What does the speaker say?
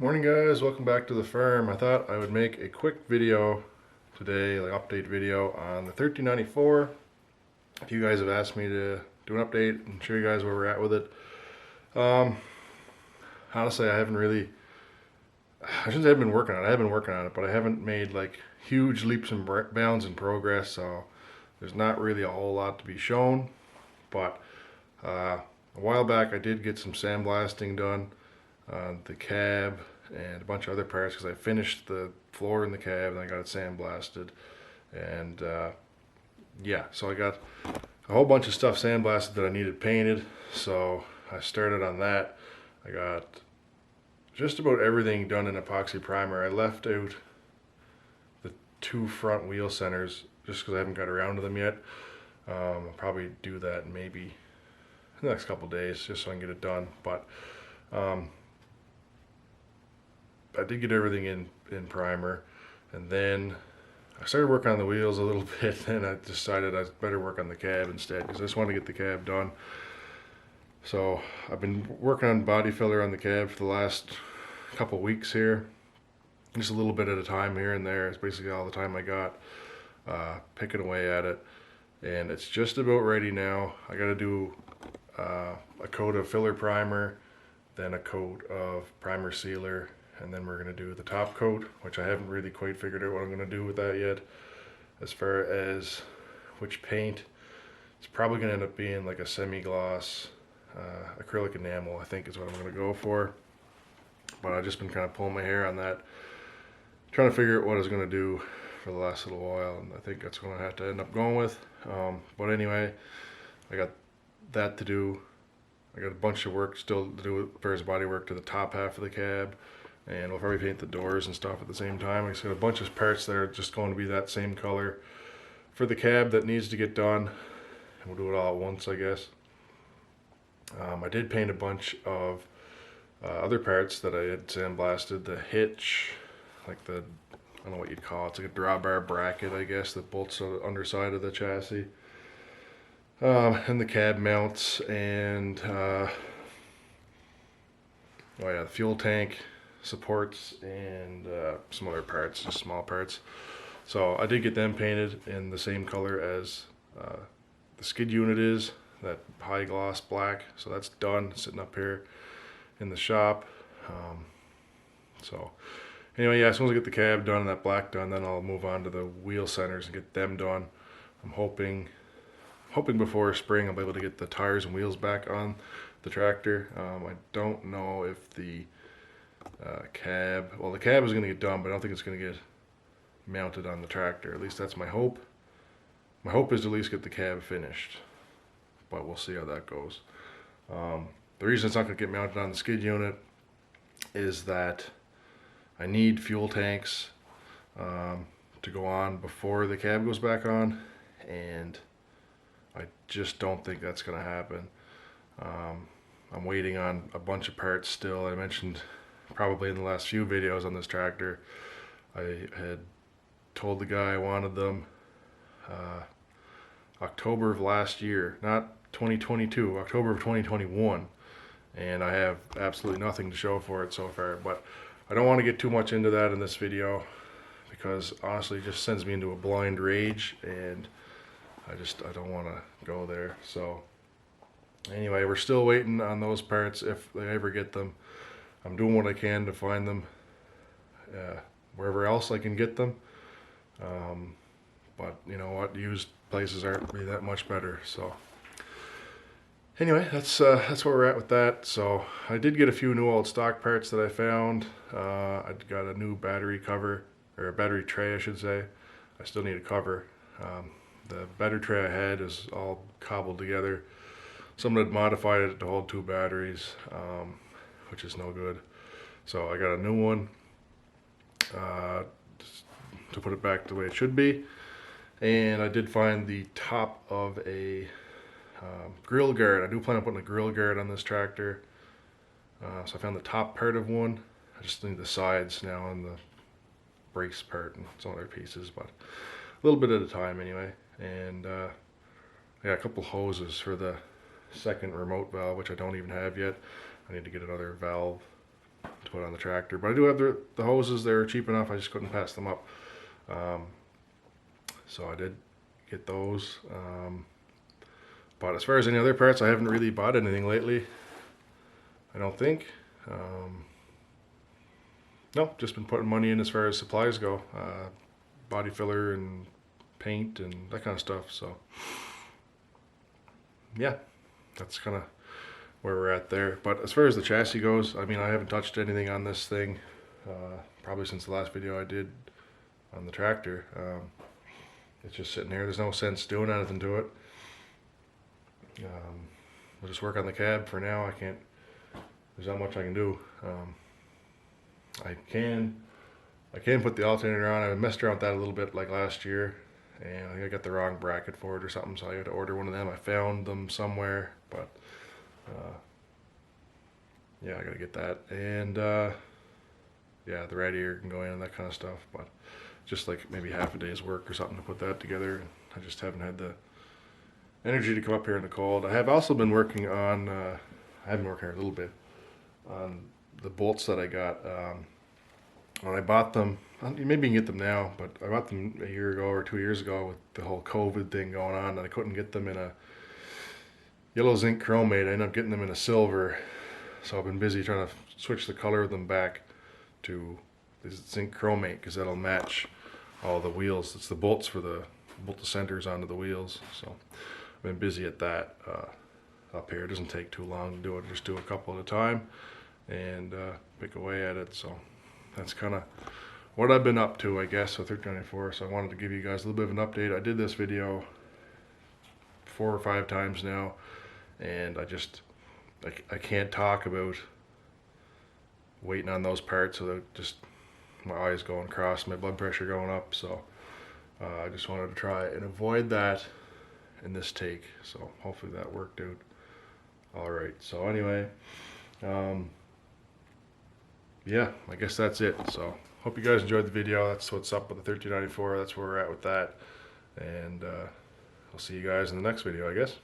Morning guys, welcome back to the farm. I thought I would make a quick video today, like update video on the 1394. If you guys have asked me to do an update and show you guys where we're at with it. Um, Honestly, I shouldn't say I've been working on it, I have been working on it, but I haven't made like huge leaps and bounds in progress, so there's not really a whole lot to be shown. But a while back I did get some sandblasting done on the cab and a bunch of other parts because I finished the floor in the cab and I got it sandblasted. And yeah, so I got a whole bunch of stuff sandblasted that I needed painted. So I started on that. I got just about everything done in epoxy primer. I left out the two front wheel centers just because I haven't got around to them yet. I'll probably do that maybe the next couple days just so I can get it done. But I did get everything in primer, and then I started working on the wheels a little bit, and I decided I better work on the cab instead because I just wanted to get the cab done. So I've been working on body filler on the cab for the last couple weeks here, just a little bit at a time here and there. It's basically all the time I got, picking away at it, and it's just about ready now. I got to do a coat of filler primer, then a coat of primer sealer, and then we're going to do the top coat, which I haven't really quite figured out what I'm going to do with that yet. As far as which paint, it's probably going to end up being like a semi-gloss acrylic enamel, I think is what I'm going to go for. But I've just been kind of pulling my hair on that, trying to figure out what I was going to do for the last little while, and I think that's what I have to end up going with. But anyway, I got that to do. I got a bunch of work still to do as far as body work to the top half of the cab, and we'll probably paint the doors and stuff at the same time. I just got a bunch of parts that are just going to be that same color for the cab that needs to get done, and we'll do it all at once, I guess. I did paint a bunch of other parts that I had sandblasted. The hitch, like I don't know what you'd call it. It's like a drawbar bracket, I guess, that bolts on the underside of the chassis. And the cab mounts, and oh yeah, the fuel tank supports, and some other parts, just small parts. So I did get them painted in the same color as the skid unit is, that high gloss black. So that's done, sitting up here in the shop. So anyway, yeah, as soon as I get the cab done and that black done, then I'll move on to the wheel centers and get them done. I'm hoping before spring I'll be able to get the tires and wheels back on the tractor. I don't know if the cab, well, the cab is going to get done, but I don't think it's going to get mounted on the tractor. At least that's my hope. My hope is to at least get the cab finished, but we'll see how that goes. The reason it's not going to get mounted on the skid unit is that I need fuel tanks to go on before the cab goes back on, and I just don't think that's going to happen. I'm waiting on a bunch of parts still. I mentioned probably in the last few videos on this tractor, I had told the guy I wanted them October of last year, not 2022, October of 2021, and I have absolutely nothing to show for it so far. But I don't want to get too much into that in this video because honestly it just sends me into a blind rage, and I don't want to go there. So anyway, we're still waiting on those parts if they ever get them. I'm doing what I can to find them wherever else I can get them. But you know what, used places aren't really that much better. So anyway, that's where we're at with that. So I did get a few new old stock parts that I found. I got a new battery cover, or a battery tray I should say. I still need a cover. The battery tray I had is all cobbled together. Someone had modified it to hold two batteries, which is no good. So I got a new one to put it back the way it should be. And I did find the top of a grill guard. I do plan on putting a grill guard on this tractor. So I found the top part of one. I just need the sides now and the brace part and some other pieces, but a little bit at a time anyway. And I got a couple hoses for the second remote valve, which I don't even have yet. I need to get another valve to put on the tractor. But I do have the hoses. They're cheap enough. I just couldn't pass them up. So I did get those. But as far as any other parts, I haven't really bought anything lately. I don't think. No, just been putting money in as far as supplies go. Body filler and paint and that kind of stuff. So yeah, that's kind of where we're at there. But as far as the chassis goes, I mean, I haven't touched anything on this thing probably since the last video I did on the tractor. It's just sitting there. There's no sense doing anything to it. We'll just work on the cab for now. I can't, there's not much I can do. I can put the alternator on. I messed around with that a little bit like last year, and I think I got the wrong bracket for it or something, so I had to order one of them. I found them somewhere, but yeah, I gotta get that. And yeah, the radiator can go in and that kind of stuff, but just like maybe half a day's work or something to put that together. And I just haven't had the energy to come up here in the cold. I have also been working on, I have been working here a little bit on the bolts that I got. When I bought them, maybe you can get them now, but I bought them a year ago or 2 years ago with the whole COVID thing going on, and I couldn't get them in a yellow zinc chromate. I ended up getting them in a silver, so I've been busy trying to switch the color of them back to this zinc chromate because that'll match all the wheels. It's the bolts for the bolt the centers onto the wheels, so I've been busy at that up here. It doesn't take too long to do it. Just do a couple at a time and pick away at it. So that's kind of what I've been up to, I guess, with 1394. So I wanted to give you guys a little bit of an update. I did this video 4 or 5 times now, and I can't talk about waiting on those parts without just my eyes going cross, my blood pressure going up. So I just wanted to try and avoid that in this take. So hopefully that worked out all right. So anyway, yeah, I guess that's it. So hope you guys enjoyed the video. That's what's up with the 1394. That's where we're at with that. And I'll see you guys in the next video, I guess.